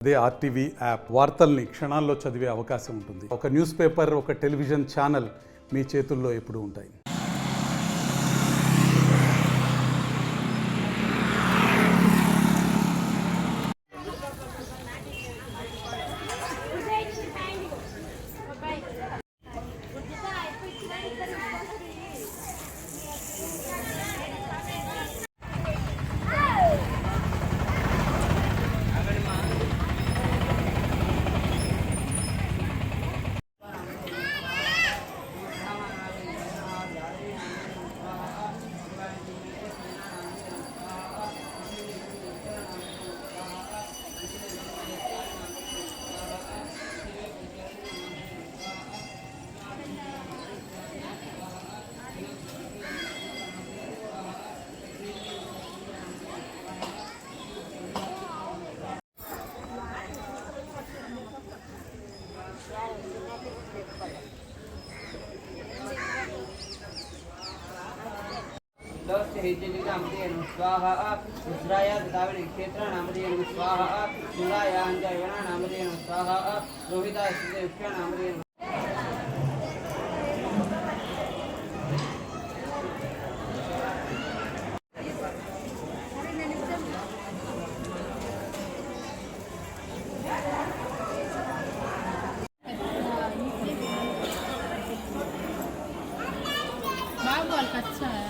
అదే RTV app వార్తల్ని క్షణాల్లో చదివే అవకాశం ఉంటుంది. ఒక న్యూస్ పేపర్, ఒక టెలివిజన్ ఛానల్ మీ చేతుల్లో ఎప్పుడూ ఉంటాయి. स्वाहा रुद्राया दाविणी क्षेत्र नामधेयन स्वाहा शिवाया अंजयना नामधेयन स्वाहा रोहिता स्थित नामधेयन अच्छा है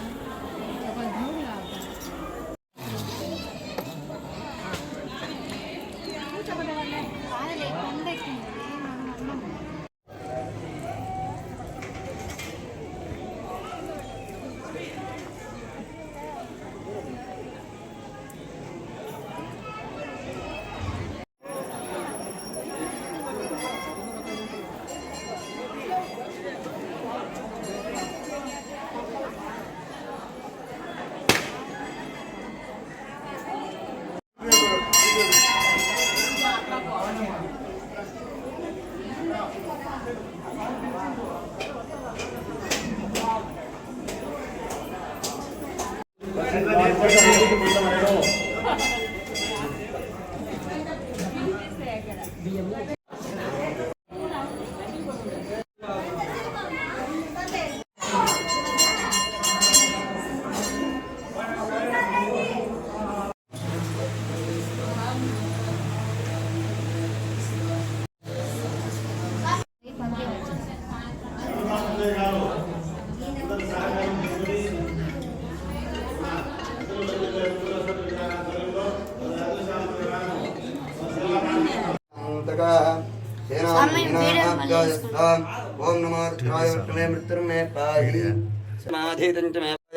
ओम नमो विष्णवे मृत्युर्मे पाहि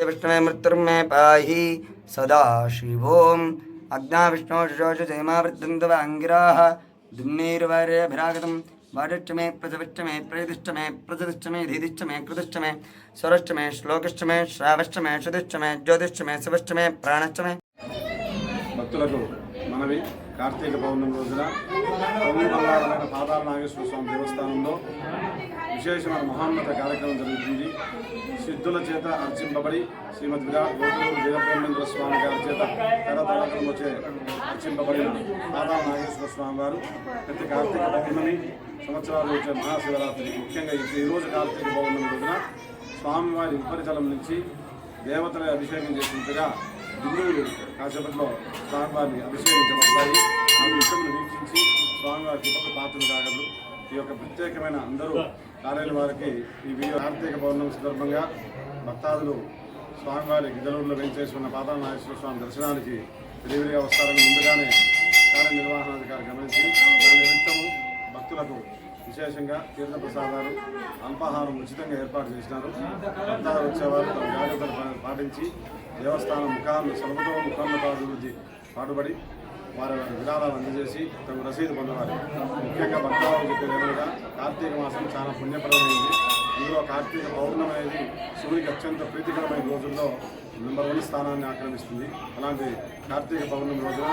विष्णवे मृत्युर्मे पाहि सदा शिवोम अग्ना विष्णु शोषजयमावृद्धंतवांगिराः दुम्नीर्वार्यभिरागतं वादिष्ट मे प्रजविष्ट मे प्रेदिष्ट मे प्रजदिष्ट मे धीदिष्ट मे कृतिष्ट मे स्वरष्ट मे श्लोकिष्ट मे श्रावष्ट मे शुदिष्ट मे ज्योतिष्ट मे शिवष्ट मे प्राणष्ट मे భక్తులకు మనవి కార్తీక పౌర్ణమి రోజున పౌర్ణిమల్లారైన పాదాల నాగేశ్వర స్వామి దేవస్థానంలో విశేషమైన మహోన్నత కార్యక్రమం జరుగుతుంది. సిద్ధుల చేత అర్చింపబడి శ్రీమద్ విరాట్ గోకులూరు వీరబ్రహ్మేంద్ర స్వామి గారి చేత కరతరకం వచ్చే అర్చింపబడిన పాదాల నాగేశ్వర స్వామి వారు ప్రతి కార్తీక పౌర్ణమి సంవత్సరాలు వచ్చే మహాశివరాత్రి ముఖ్యంగా ఈరోజు కార్తీక పౌర్ణమి రోజున స్వామివారి ఉపరితలం నుంచి దేవతల అభిషేకం చేసినట్టుగా హిందువులు కాసేపట్లో స్వామివారిని అభిషేకించబడతాయి. ఆ విషయంలో వీక్షించి స్వామివారి కృపకు పాత్రలు కాగలరు. ఈ యొక్క ప్రత్యేకమైన అందరూ కార్యాల వారికి ఈ వీడియో కార్తీక పౌర్ణమి సందర్భంగా భక్తాదులు స్వామివారి గిద్దలూరులో వేయించేసుకున్న పాదాల నాగేశ్వర స్వామి దర్శనానికి విరివిరిగా వస్తారని ముందుగానే కార్యనిర్వహణాధికారి గమనించి దాని నిమిత్తము భక్తులకు విశేషంగా తీర్థప్రసాదాలు అల్పాహారం ఉచితంగా ఏర్పాటు చేసినారు. భక్తాదులు వచ్చేవారు తమ జాగ్రత్తలు పాటించి దేవస్థానం ముఖాభివృద్ధి పాటుపడి వారి విరాళాలు అందజేసి తమ రసీదు పొందవాలి. ముఖ్యంగా భక్తాదులు చెప్పేది ఏమనగా కార్తీక మాసం చాలా పుణ్యప్రదమైంది. ఇందులో కార్తీక పౌర్ణమి అనేది శివుడికి అత్యంత ప్రీతికరమైన రోజుల్లో నెంబర్ 1 స్థానాన్ని ఆక్రమిస్తుంది. అలాంటి కార్తీక పౌర్ణమి రోజున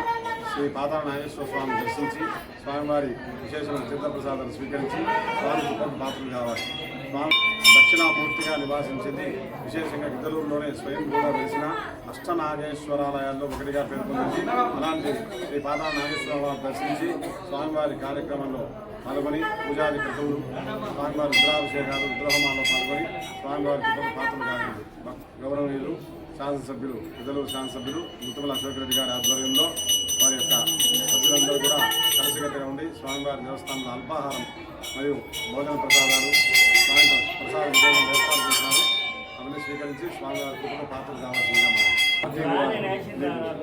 శ్రీ పాదాల నాగేశ్వర స్వామిని దర్శించి స్వామివారి విశేషమైన తీర్థప్రసాదాలు స్వీకరించి స్వామి కృపకు పాత్రలు కావాలి. స్వామి దక్షిణామూర్తిగా నివాసించింది. విశేషంగా గిద్దలూరులోనే స్వయంభూగా వెలిసిన అష్టనాగేశ్వరాలయాల్లో ఒకటిగా పేర్కొంది. అలాంటి శ్రీ పాదా నాగేశ్వరరావు దర్శించి స్వామివారి కార్యక్రమంలో పాల్గొని పూజాది క్రతువులు, స్వామివారి రుద్రాభిషేకాలు, రుద్రహోమాల్లో పాల్గొని స్వామివారి కృపకు పాత్రలు కాగలరు. గౌరవనీయులు శాసనసభ్యులు, గిద్దలూరు శాసనసభ్యులు ముత్తుమల అశోక్ రెడ్డి గారి ఆధ్వర్యంలో వారి యొక్క సభ్యులందరూ కూడా కలిసికట్టుగా ఉండి స్వామివారి దేవస్థానంలో అల్పాహారం మరియు భోజన ప్రసాదాలు, సాయంత్రం ప్రసాద విజయం ఏర్పాటు చేసినారు. అవన్నీ స్వీకరించి స్వామివారి కృపకు పాత్రలు కావాల్సిందిగా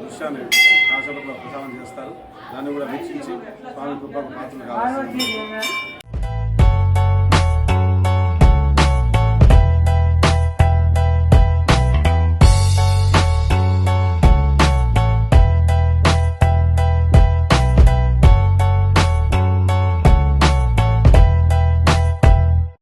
దృశ్యాన్ని కాసేపట్లో ప్రసారం చేస్తారు. దాన్ని కూడా వీక్షించి స్వామి కృపకు పాత్రలు కావాల్సింది.